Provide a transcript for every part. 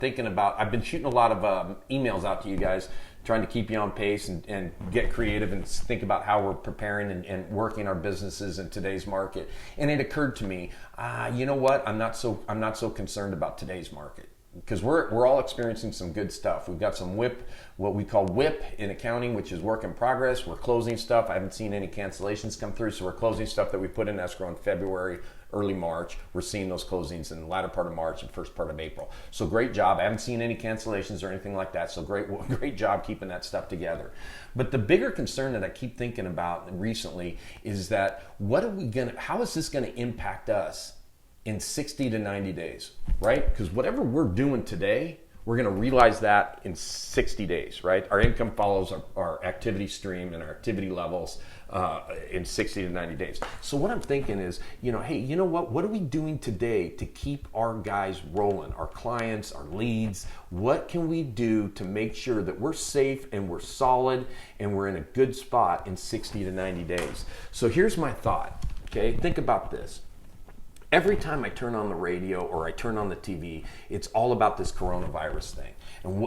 thinking about, I've been shooting a lot of emails out to you guys, trying to keep you on pace and get creative and think about how we're preparing and working our businesses in today's market. And it occurred to me, you know what? I'm not so concerned about today's market, because we're all experiencing some good stuff. We've got some WIP, what we call WIP in accounting, which is work in progress. We're closing stuff. I haven't seen any cancellations come through, so we're closing stuff that we put in escrow in February, early March. We're seeing those closings in the latter part of March and first part of April. So great job. I haven't seen any cancellations or anything like that. So great job keeping that stuff together. But the bigger concern that I keep thinking about recently is that how is this gonna impact us in 60 to 90 days, right? Because whatever we're doing today, we're going to realize that in 60 days, right? Our income follows our activity stream and our activity levels in 60 to 90 days. So what I'm thinking is, hey, you know what? What are we doing today to keep our guys rolling, our clients, our leads? What can we do to make sure that we're safe and we're solid and we're in a good spot in 60 to 90 days? So here's my thought, okay? Think about this. Every time I turn on the radio or I turn on the TV, it's all about this coronavirus thing.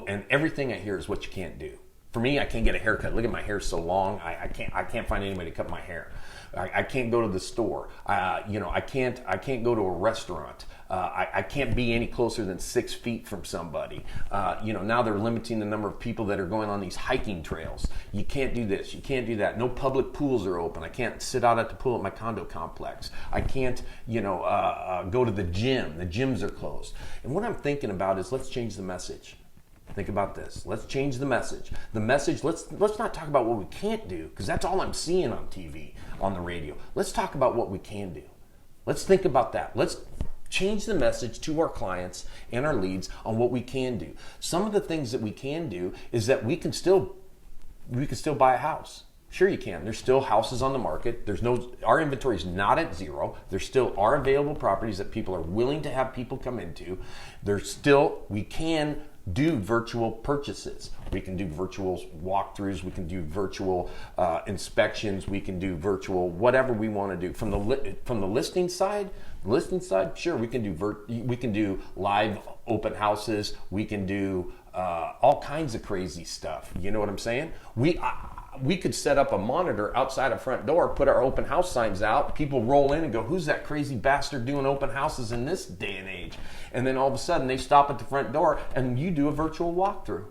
And everything I hear is what you can't do. For me, I can't get a haircut. Look at my hair so long. I can't find anybody to cut my hair. I can't go to the store. I can't go to a restaurant. I can't be any closer than 6 feet from somebody. Now they're limiting the number of people that are going on these hiking trails. You can't do this. You can't do that. No public pools are open. I can't sit out at the pool at my condo complex. I can't, go to the gym. The gyms are closed. And what I'm thinking about is, let's change the message. Think about this. Let's change the message. The message, let's not talk about what we can't do, because that's all I'm seeing on TV, on the radio. Let's talk about what we can do. Let's think about that. Let's change the message to our clients and our leads on what we can do. Some of the things that we can do is that we can still buy a house. Sure you can. There's still houses on the market. Our inventory is not at zero. There still are available properties that people are willing to have people come into. We can do virtual purchases. We can do virtual walkthroughs. We can do virtual inspections. We can do virtual whatever we want to do. From the listing side, sure, we can do live open houses. We can do all kinds of crazy stuff. You know what I'm saying? We could set up a monitor outside a front door, put our open house signs out, people roll in and go, who's that crazy bastard doing open houses in this day and age? And then all of a sudden they stop at the front door and you do a virtual walkthrough.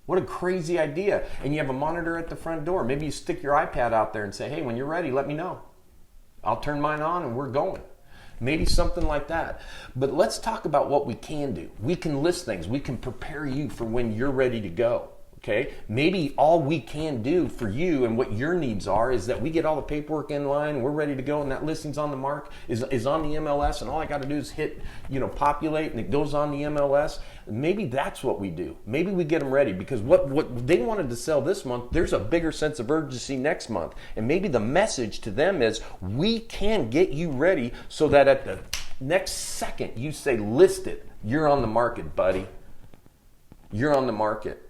What a crazy idea. And you have a monitor at the front door. Maybe you stick your iPad out there and say, hey, when you're ready, let me know. I'll turn mine on and we're going. Maybe something like that. But let's talk about what we can do. We can list things. We can prepare you for when you're ready to go. Okay, maybe all we can do for you and what your needs are is that we get all the paperwork in line, we're ready to go, and that listing's on the mark, is on the MLS, and all I got to do is hit, populate, and it goes on the MLS. Maybe that's what we do. Maybe we get them ready, because what they wanted to sell this month, there's a bigger sense of urgency next month. And maybe the message to them is, we can get you ready so that at the next second you say, list it. You're on the market, buddy. You're on the market.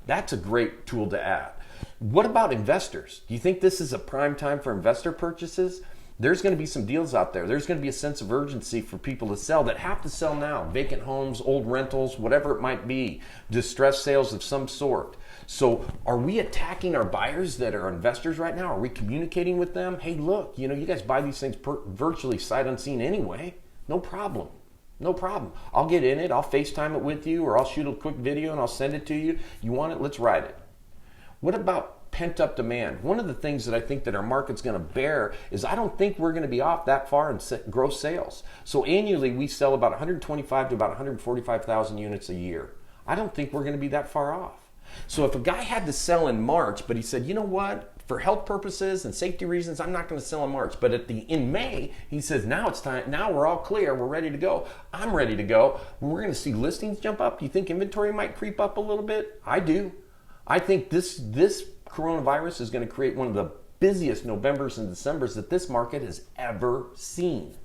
That's a great tool to add. What about investors? Do you think this is a prime time for investor purchases? There's going to be some deals out there. There's going to be a sense of urgency for people to sell that have to sell now. Vacant homes, old rentals, whatever it might be, distressed sales of some sort. So are we attacking our buyers that are investors right now? Are we communicating with them? Hey, look, you guys buy these things virtually sight unseen anyway. No problem. No problem. I'll get in it. I'll FaceTime it with you, or I'll shoot a quick video and I'll send it to you. You want it? Let's ride it. What about pent-up demand? One of the things that I think that our market's going to bear is I don't think we're going to be off that far in gross sales. So annually, we sell about 125 to about 145,000 units a year. I don't think we're going to be that far off. So if a guy had to sell in March, but he said, you know what? For health purposes and safety reasons, I'm not going to sell in March. But in May, he says, now it's time. Now we're all clear. We're ready to go. I'm ready to go. We're going to see listings jump up. Do you think inventory might creep up a little bit? I do. I think this coronavirus is going to create one of the busiest Novembers and Decembers that this market has ever seen.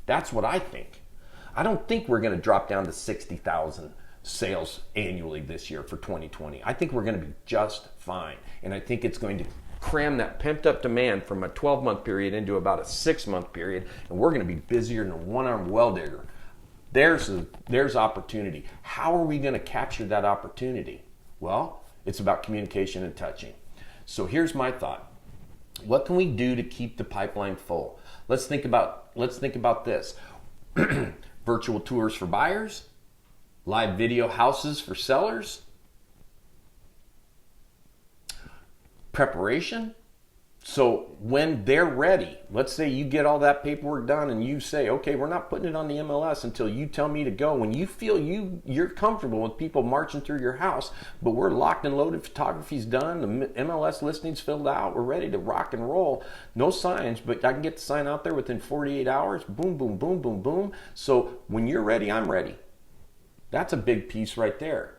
That's what I think. I don't think we're going to drop down to 60,000 sales annually this year for 2020. I think we're going to be just fine. And I think it's going to cram that pent up demand from a 12-month period into about a 6-month period, and we're going to be busier than a one-armed well digger. There's opportunity. How are we going to capture that opportunity? Well, it's about communication and touching. So here's my thought. What can we do to keep the pipeline full? Let's think about this. Virtual tours for buyers, live video houses for sellers, preparation. So when they're ready, let's say you get all that paperwork done and you say, okay, we're not putting it on the MLS until you tell me to go. When you feel you're comfortable with people marching through your house, but we're locked and loaded, photography's done, the MLS listing's filled out, we're ready to rock and roll. No signs, but I can get the sign out there within 48 hours. Boom, boom, boom, boom, boom. So when you're ready, I'm ready. That's a big piece right there.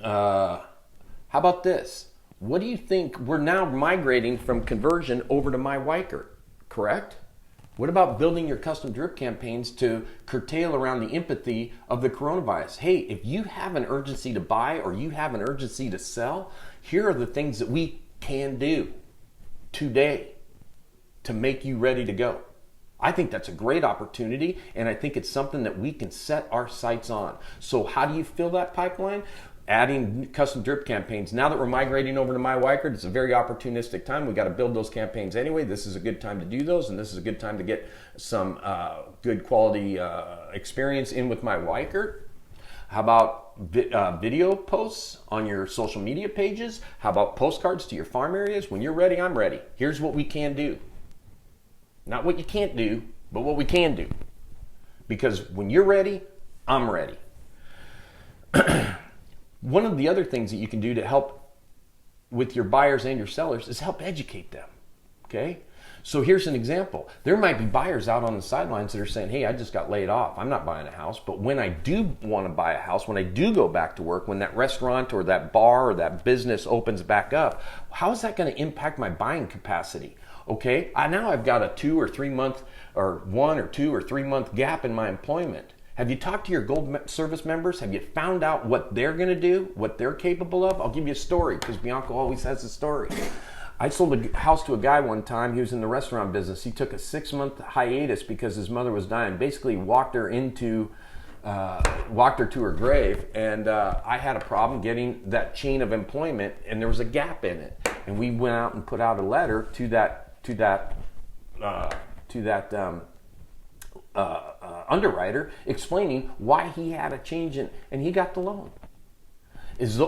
How about this? What do you think? We're now migrating from conversion over to MyWiker, correct? What about building your custom drip campaigns to curtail around the empathy of the coronavirus? Hey, if you have an urgency to buy or you have an urgency to sell, here are the things that we can do today to make you ready to go. I think that's a great opportunity, and I think it's something that we can set our sights on. So how do you fill that pipeline? Adding custom drip campaigns. Now that we're migrating over to MyWiker, it's a very opportunistic time. We got to build those campaigns anyway. This is a good time to do those, and this is a good time to get some good quality experience in with MyWiker. How about video posts on your social media pages? How about postcards to your farm areas? When you're ready, I'm ready. Here's what we can do. Not what you can't do, but what we can do. Because when you're ready, I'm ready. One of the other things that you can do to help with your buyers and your sellers is help educate them, okay? So here's an example. There might be buyers out on the sidelines that are saying, hey, I just got laid off. I'm not buying a house. But when I do want to buy a house, when I do go back to work, when that restaurant or that bar or that business opens back up, how is that going to impact my buying capacity? Okay, now I've got a 2 or 3 month or 1 or 2 or 3 month gap in my employment. Have you talked to your Gold Service members? Have you found out what they're going to do, what they're capable of? I'll give you a story because Bianco always has a story. I sold a house to a guy one time. He was in the restaurant business. He took a 6-month hiatus because his mother was dying. Basically walked her to her grave, and I had a problem getting that chain of employment, and there was a gap in it. And we went out and put out a letter to that underwriter explaining why he had a change in, and he got the loan.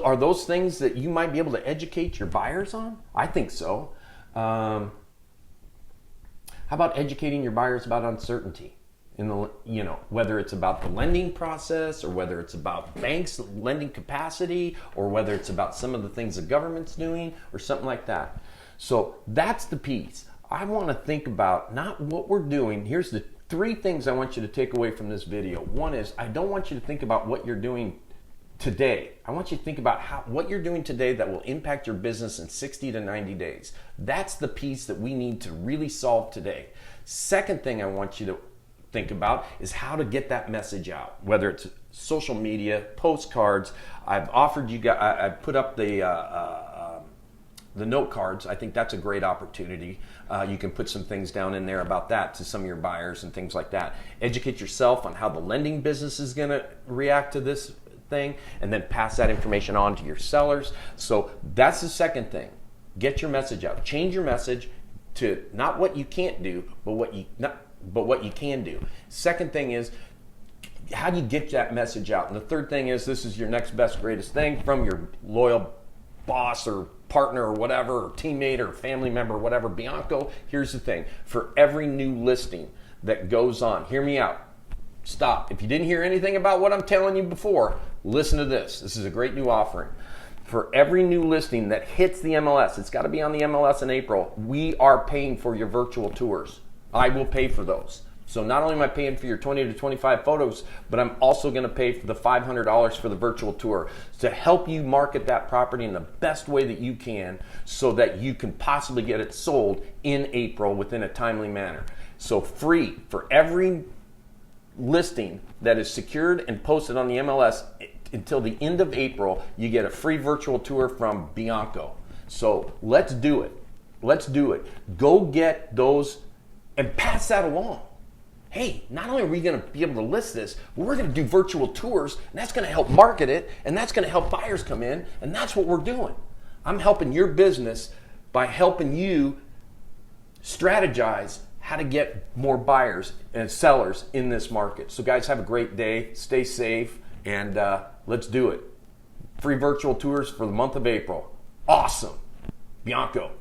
Are those things that you might be able to educate your buyers on? I think so. How about educating your buyers about uncertainty? Whether it's about the lending process or whether it's about banks' lending capacity or whether it's about some of the things the government's doing or something like that. So that's the piece. I want to think about not what we're doing. Here's the 3 things I want you to take away from this video. One is, I don't want you to think about what you're doing today. I want you to think about what you're doing today that will impact your business in 60 to 90 days. That's the piece that we need to really solve today. Second thing I want you to think about is how to get that message out, whether it's social media, postcards. I've offered you guys, I put up the note cards. I think that's a great opportunity. You can put some things down in there about that to some of your buyers and things like that. Educate yourself on how the lending business is going to react to this thing, and then pass that information on to your sellers. So that's the second thing. Get your message out. Change your message to not what you can't do, but what you can do. Second thing is, how do you get that message out? And the third thing is, this is your next best, greatest thing from your loyal boss or partner or whatever, or teammate or family member or whatever. Bianco, here's the thing. For every new listing that goes on, hear me out. Stop. If you didn't hear anything about what I'm telling you before, listen to this. This is a great new offering. For every new listing that hits the MLS, it's got to be on the MLS in April, we are paying for your virtual tours. I will pay for those. So not only am I paying for your 20 to 25 photos, but I'm also going to pay for the $500 for the virtual tour to help you market that property in the best way that you can so that you can possibly get it sold in April within a timely manner. So free for every listing that is secured and posted on the MLS until the end of April, you get a free virtual tour from Bianco. So let's do it. Let's do it. Go get those and pass that along. hey, not only are we going to be able to list this, but we're going to do virtual tours, and that's going to help market it, and that's going to help buyers come in, and that's what we're doing. I'm helping your business by helping you strategize how to get more buyers and sellers in this market. So guys, have a great day, stay safe, and let's do it. Free virtual tours for the month of April. Awesome. Bianco.